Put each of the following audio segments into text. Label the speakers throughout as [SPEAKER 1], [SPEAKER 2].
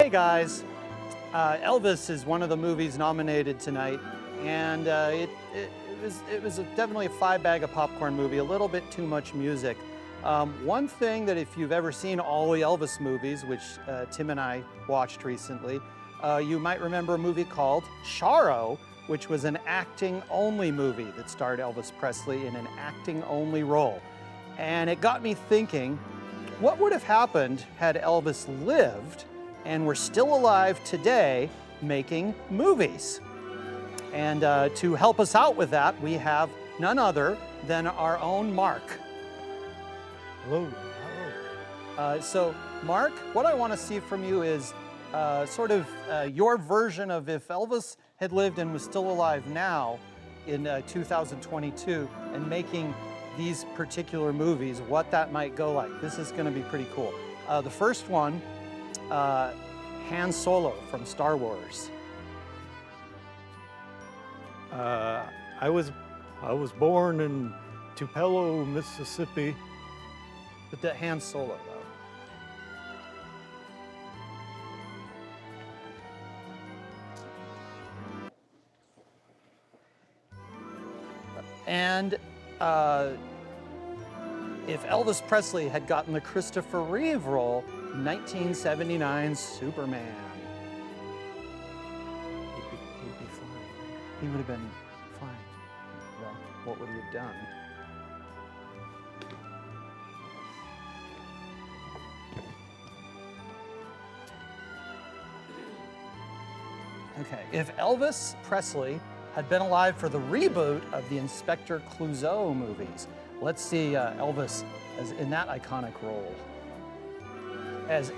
[SPEAKER 1] Hey guys, Elvis is one of the movies nominated tonight, and it was definitely a 5-bag of popcorn movie, a little bit too much music. One thing that if you've ever seen all the Elvis movies, which Tim and I watched recently, you might remember a movie called Charo, which was an acting-only movie that starred Elvis Presley in an acting-only role. And it got me thinking, what would have happened had Elvis lived and were still alive today making movies? And to help us out with that, we have none other than our own Mark.
[SPEAKER 2] Hello. Hello.
[SPEAKER 1] So Mark, what I want to see from you is sort of your version of if Elvis had lived and was still alive now in 2022 and making these particular movies, what that might go like. This is going to be pretty cool. The first one, Han Solo from Star Wars.
[SPEAKER 2] I was born in Tupelo, Mississippi.
[SPEAKER 1] But the Han Solo, though. And if Elvis Presley had gotten the Christopher Reeve role, 1979 Superman.
[SPEAKER 2] He'd be fine.
[SPEAKER 1] He would have been fine. Well, what would he have done? Okay, if Elvis Presley had been alive for the reboot of the Inspector Clouseau movies, let's see Elvis as in that iconic role as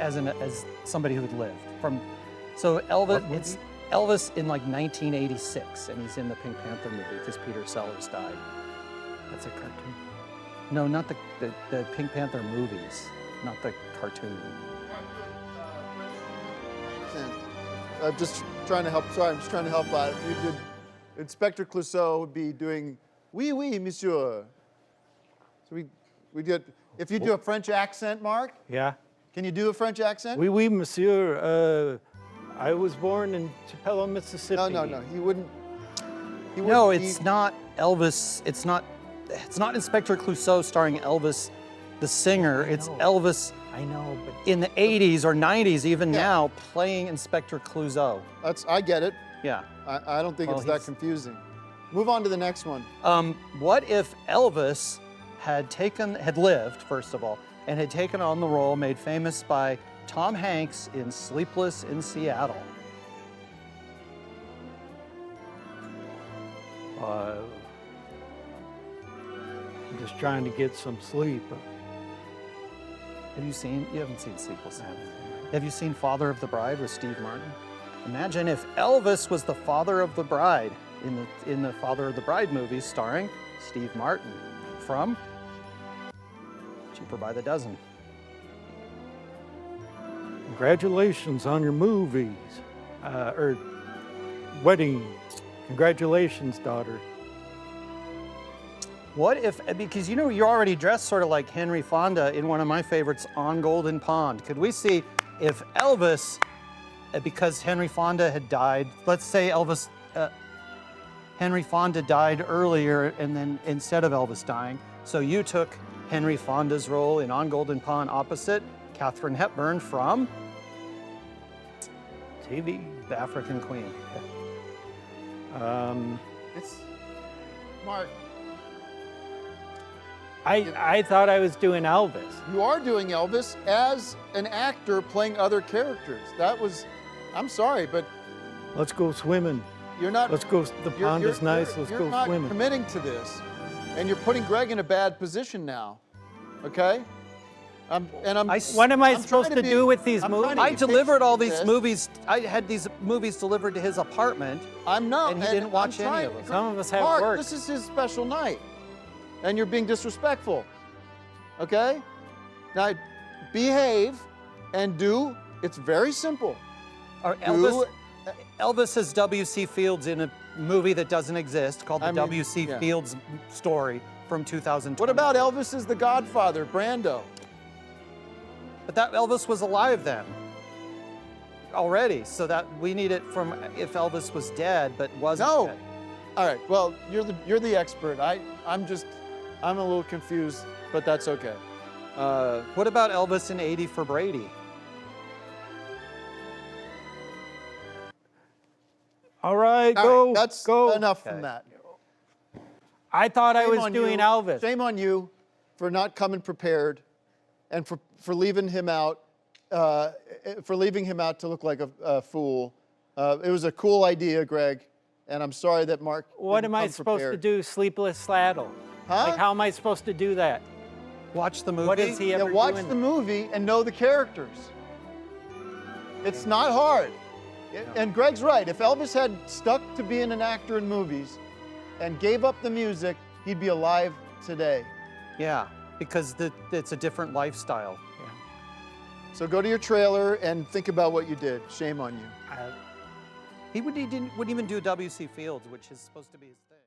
[SPEAKER 1] somebody who had lived. So it's Elvis in like 1986, and he's in the Pink Panther movie because Peter Sellers died.
[SPEAKER 2] That's a cartoon.
[SPEAKER 1] No, not the Pink Panther movies, not the cartoon.
[SPEAKER 3] I'm just trying to help. Sorry, I'm just trying to help out. If you did, Inspector Clouseau would be doing "Oui, oui, monsieur." So we did. If you do a French accent, Mark.
[SPEAKER 2] Yeah.
[SPEAKER 3] Can you do a French accent?
[SPEAKER 2] Oui, oui, monsieur. I was born in Tupelo, Mississippi.
[SPEAKER 3] No. He wouldn't.
[SPEAKER 1] No, it's not Elvis. It's not Inspector Clouseau starring Elvis, the singer. It's Elvis.
[SPEAKER 2] I know, but
[SPEAKER 1] in the 80s or 90s, even now, playing Inspector Clouseau.
[SPEAKER 3] I get it.
[SPEAKER 1] Yeah.
[SPEAKER 3] I don't think it's that confusing. Move on to the next one.
[SPEAKER 1] What if Elvis had lived, first of all, and had taken on the role made famous by Tom Hanks in Sleepless in Seattle?
[SPEAKER 2] I'm just trying to get some sleep.
[SPEAKER 1] You haven't seen Sleepless in Seattle. Have you seen Father of the Bride with Steve Martin? Imagine if Elvis was the father of the bride in the Father of the Bride movies starring Steve Martin from Cheaper by the Dozen.
[SPEAKER 2] Congratulations on your movies, or wedding. Congratulations, daughter.
[SPEAKER 1] What if, because you're already dressed sort of like Henry Fonda in one of my favorites, On Golden Pond. Could we see if Elvis, because Henry Fonda had died, let's say Henry Fonda died earlier and then instead of Elvis dying, so you took Henry Fonda's role in On Golden Pond opposite Katharine Hepburn from
[SPEAKER 2] TV.
[SPEAKER 1] The African Queen.
[SPEAKER 3] It's Mark.
[SPEAKER 2] I thought I was doing Elvis.
[SPEAKER 3] You are doing Elvis as an actor playing other characters. I'm sorry, but
[SPEAKER 2] Let's go swimming.
[SPEAKER 3] you're not.
[SPEAKER 2] Let's go. The pond is nice. Let's go
[SPEAKER 3] You're not
[SPEAKER 2] swimming.
[SPEAKER 3] committing to this, and you're putting Greg in a bad position now. Okay.
[SPEAKER 2] What am I supposed to do with these movies?
[SPEAKER 1] I delivered all these movies. I had these movies delivered to his apartment.
[SPEAKER 3] I'm not.
[SPEAKER 1] And he didn't watch any of them.
[SPEAKER 2] Some of us have
[SPEAKER 3] Mark,
[SPEAKER 2] work.
[SPEAKER 3] this is his special night, and you're being disrespectful. Okay? Now, behave and do. It's very simple.
[SPEAKER 1] Elvis as W.C. Fields in a movie that doesn't exist called the W.C. Fields Story from 2020.
[SPEAKER 3] What about Elvis as the Godfather, Brando?
[SPEAKER 1] But that Elvis was alive then. already. So that we need it from if Elvis was dead but wasn't
[SPEAKER 3] No.
[SPEAKER 1] dead.
[SPEAKER 3] All right. Well, you're the expert. I'm a little confused, but that's okay.
[SPEAKER 1] What about Elvis in 80 for Brady?
[SPEAKER 2] All right,
[SPEAKER 3] All
[SPEAKER 2] go.
[SPEAKER 3] right, that's
[SPEAKER 2] go.
[SPEAKER 3] enough
[SPEAKER 1] Okay.
[SPEAKER 3] from that.
[SPEAKER 2] I thought I
[SPEAKER 3] Shame
[SPEAKER 2] was
[SPEAKER 3] on
[SPEAKER 2] doing
[SPEAKER 3] you.
[SPEAKER 2] Elvis.
[SPEAKER 3] Shame on you for not coming prepared, and for leaving him out. For leaving him out to look like a fool. It was a cool idea, Greg, and I'm sorry that Mark.
[SPEAKER 2] What
[SPEAKER 3] didn't
[SPEAKER 2] am I
[SPEAKER 3] come
[SPEAKER 2] supposed
[SPEAKER 3] prepared.
[SPEAKER 2] to do, Sleepless Saddle?
[SPEAKER 3] Huh?
[SPEAKER 2] Like, how am I supposed to do that?
[SPEAKER 1] Watch the movie.
[SPEAKER 2] What is he
[SPEAKER 3] Yeah,
[SPEAKER 2] ever
[SPEAKER 3] watch
[SPEAKER 2] doing?
[SPEAKER 3] the movie and know the characters. It's not hard. And Greg's right. If Elvis had stuck to being an actor in movies and gave up the music, he'd be alive today.
[SPEAKER 1] Yeah, because it's a different lifestyle.
[SPEAKER 3] So go to your trailer and think about what you did. Shame on you.
[SPEAKER 1] He wouldn't even do W.C. Fields, which is supposed to be his thing.